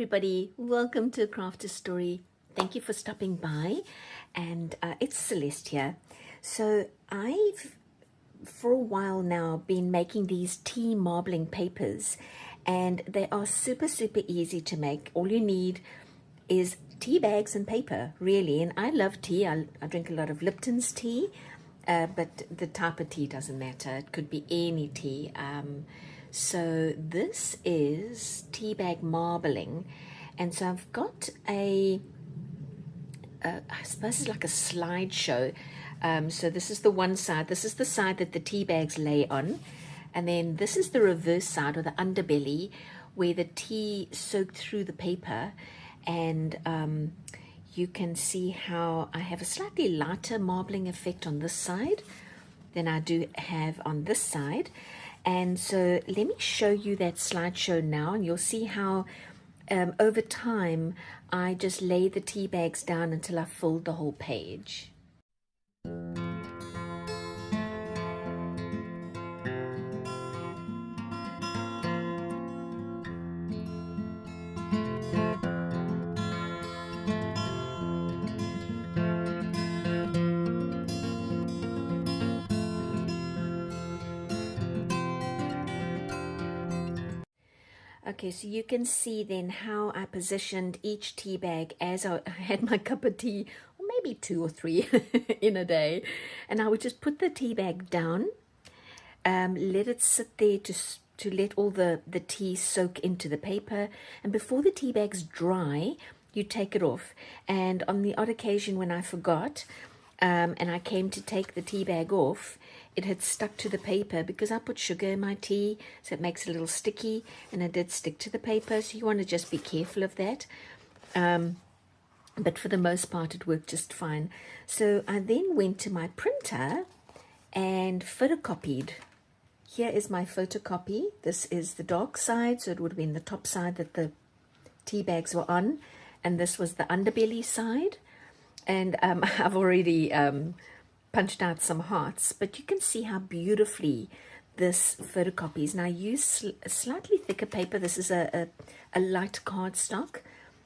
everybody, welcome to Crafter Story. Thank you for stopping by, and it's Celeste here. So I've for a while now been making these tea marbling papers, and they are super easy to make. All you need is tea bags and paper, really. And I love tea. I drink a lot of Lipton's tea, but the type of tea doesn't matter. It could be any tea. So this is tea bag marbling, and so I've got I suppose it's like a slideshow. So this is the one side. This is the side that the tea bags lay on, and then this is the reverse side, or the underbelly, where the tea soaked through the paper. And you can see how I have a slightly lighter marbling effect on this side than I do have on this side. And so let me show you that slideshow now, and you'll see how over time I just lay the tea bags down until I filled the whole page. Okay, so you can see then how I positioned each tea bag as I had my cup of tea, or maybe 2 or 3 in a day. And I would just put the tea bag down, let it sit there to let all the tea soak into the paper. And before the tea bag's dry, you take it off. And on the odd occasion when I forgot, and I came to take the tea bag off, it had stuck to the paper because I put sugar in my tea, so it makes it a little sticky, and it did stick to the paper. So you want to just be careful of that. But for the most part, it worked just fine. So I then went to my printer and photocopied. Here is my photocopy. This is the dark side, so it would have been the top side that the tea bags were on, and this was the underbelly side. And I've already punched out some hearts, but you can see how beautifully this photocopies. And I use a slightly thicker paper. This is a light cardstock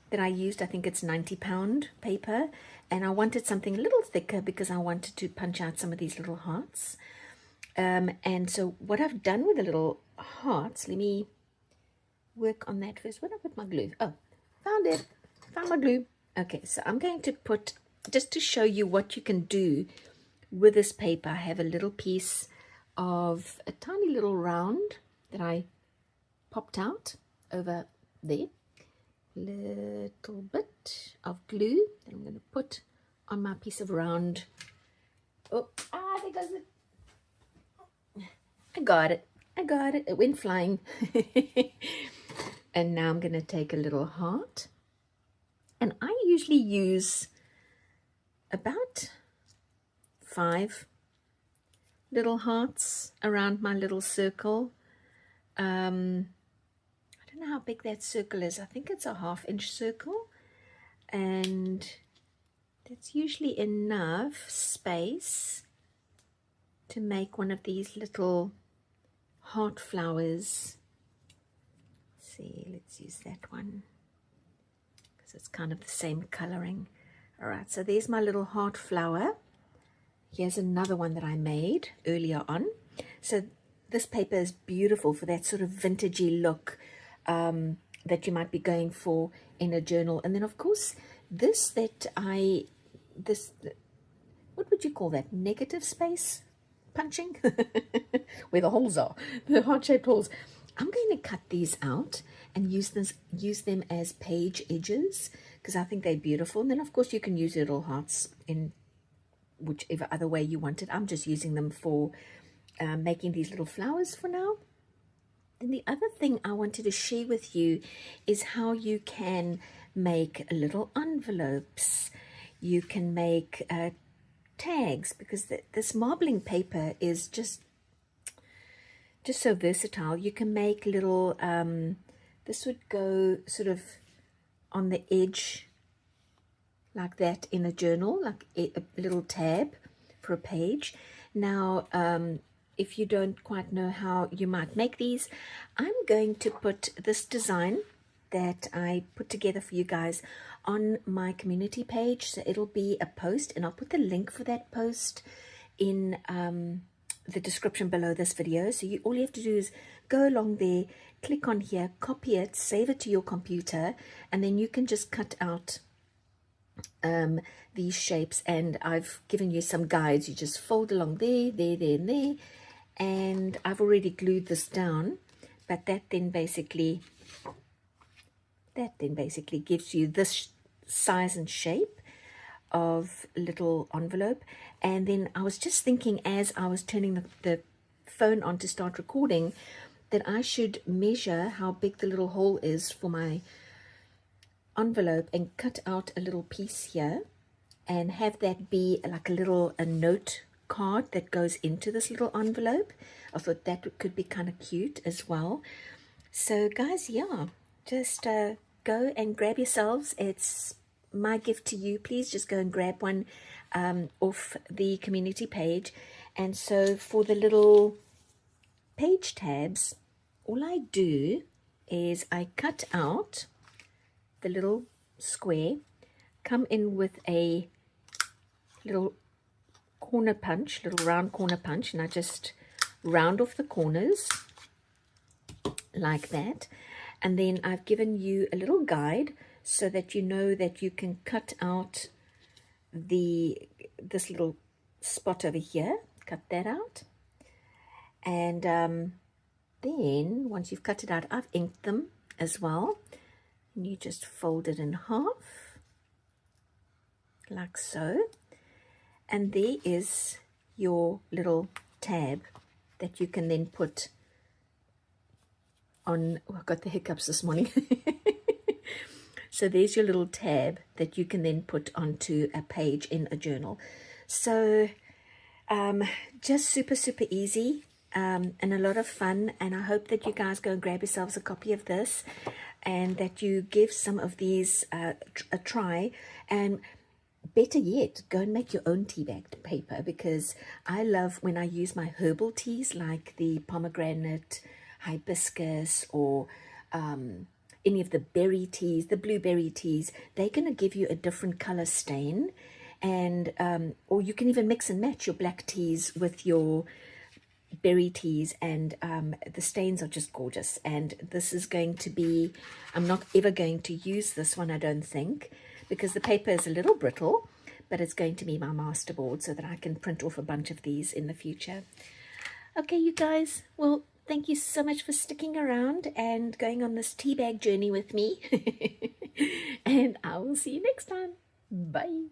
that I used. I think it's 90-pound paper, and I wanted something a little thicker because I wanted to punch out some of these little hearts. And so what I've done with the little hearts, let me work on that first. Where did I put my glue? Oh, found it. Found my glue. Okay, so I'm going to put, just to show you what you can do with this paper, I have a little piece of a tiny little round that I popped out over there. Little bit of glue that I'm going to put on my piece of round. Oh, there goes it. I got it. It went flying. And now I'm going to take a little heart. And I usually use about 5 little hearts around my little circle. I don't know how big that circle is. I think it's a 1/2-inch circle. And that's usually enough space to make one of these little heart flowers. Let's use that one, it's kind of the same coloring. All right, so there's my little heart flower. Here's another one that I made earlier on. So this paper is beautiful for that sort of vintagey look that you might be going for in a journal. And then of course this what would you call that, negative space punching where the holes are, the heart-shaped holes. I'm going to cut these out and use them as page edges because I think they're beautiful. And then of course you can use little hearts in whichever other way you want it. I'm just using them for making these little flowers for now. And the other thing I wanted to share with you is how you can make little envelopes. You can make tags, because this marbling paper is just so versatile. You can make little, this would go sort of on the edge like that in a journal, like a little tab for a page. Now, if you don't quite know how you might make these, I'm going to put this design that I put together for you guys on my community page. So it'll be a post, and I'll put the link for that post in the description below this video. So all you have to do is go along there, click on here, copy it, save it to your computer, and then you can just cut out these shapes. And I've given you some guides. You just fold along there, there, there, and there, and I've already glued this down, but that then basically gives you this size and shape of little envelope. And then I was just thinking, as I was turning the phone on to start recording, that I should measure how big the little hole is for my envelope and cut out a little piece here and have that be like a note card that goes into this little envelope. I thought that could be kind of cute as well. So guys, yeah, just go and grab yourselves. It's my gift to you. Please just go and grab one off the community page. And so for the little page tabs, all I do is I cut out the little square, come in with a little corner punch, little round corner punch, and I just round off the corners like that. And then I've given you a little guide so that you know that you can cut out this little spot over here, cut that out. And then once you've cut it out, I've inked them as well. And you just fold it in half, like so. And there is your little tab that you can then put on. Oh, I've got the hiccups this morning. So there's your little tab that you can then put onto a page in a journal. So just super, super easy and a lot of fun. And I hope that you guys go and grab yourselves a copy of this and that you give some of these a try. And better yet, go and make your own tea bag paper, because I love when I use my herbal teas like the pomegranate, hibiscus, or any of the berry teas, the blueberry teas. They're going to give you a different color stain, and or you can even mix and match your black teas with your berry teas, and the stains are just gorgeous. And this is going to be, I'm not ever going to use this one, I don't think, because the paper is a little brittle, but it's going to be my masterboard so that I can print off a bunch of these in the future. Okay, you guys, well, thank you so much for sticking around and going on this tea bag journey with me. And I will see you next time. Bye.